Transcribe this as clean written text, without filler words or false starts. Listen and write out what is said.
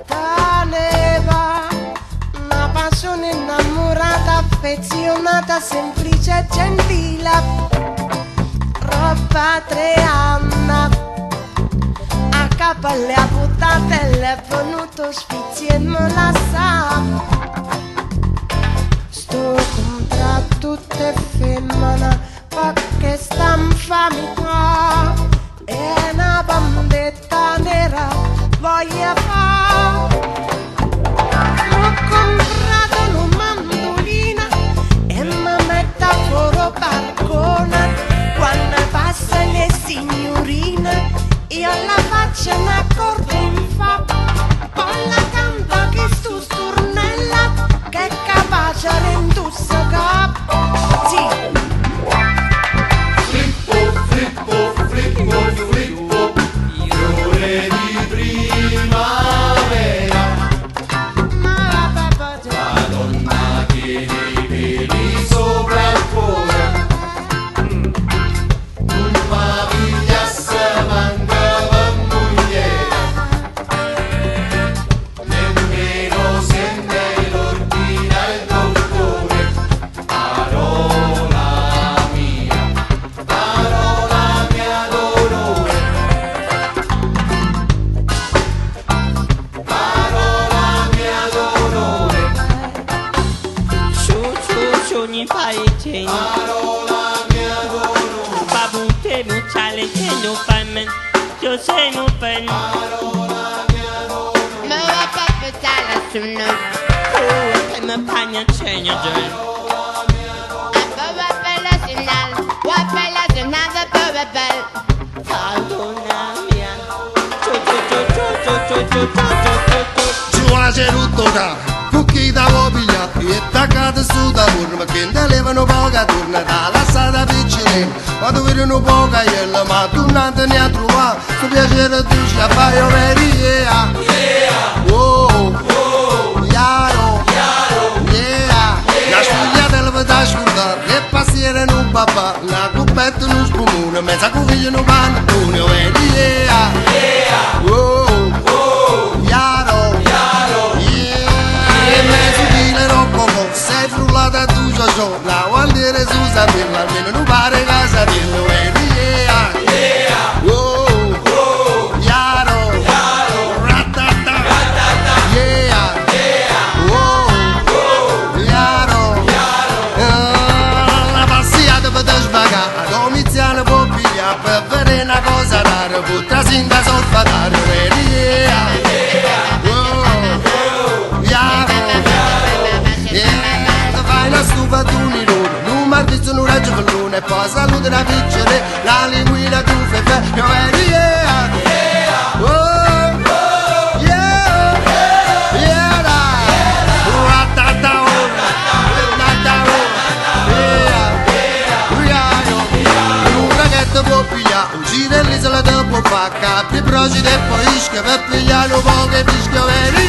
teneva una passione innamorata, affezionata, semplice e gentile. Roba 3 anni, a capo le ha buttate, le è venuto sfizi e non la sa. Sto contratto tutte femmina, perché sta infamia, è una bandetta nera, voglio fare. Ho comprato una mandolina e mi metto fuori balcone. Quando passano le signorine, io la faccio una corda in fa. Poi la canta che sto stornella, che è capace a rendersi capo. Sì. Flippo, flippo, flippo, flippo, fiore di primavera. Madonna che dei peli sopra il cuore, non m'avigliasse mancava mogliere, nemmeno se me l'ordina il dottore. Parola mia d'onore, parola mia d'onore, Ni parecchie parola mia d'onore, babute muchale che non fanno io se non fanno parola mia d'onore, ma va per tala sono che mi pagna cena giorno Madonna mia Ci vuole cerutto da cucchi da pigliati e taccate su da burro, ma che ne levano poca turna dalla strada piccolina. Quando vedono poca iella, ma tu non te ne hai trovato, su piacere tu ci fai overia. Oh, chiaro, yeah. La spugliata la vado a scordare, le pastiere non papà, la cupetta non spumone, mezza cuviglia non panettone, overia. Oh, chiaro, e mezzo chilo rocco, sei frullata tu ciò, la guardiere su sapella, almeno non pare casa di overia. Oh, chiaro, ratata, yeah, oh, chiaro, la passata per te sbagare, Domiziano può pigliare, per vedere una cosa rara, buttarsi in da solfatare, overia. Oh, chiaro, yeah, fai una stufa tu ni loro, non mi ha visto un raggio pallone, e poi saluta una piccere, la linguina tu fai fe, overia. Oh, yeah, yeah, ratata, un ragazzo può pigliare, uscire l'isola dopo pacca, più proci e poi ischia, per pigliare un po' che fischio veri.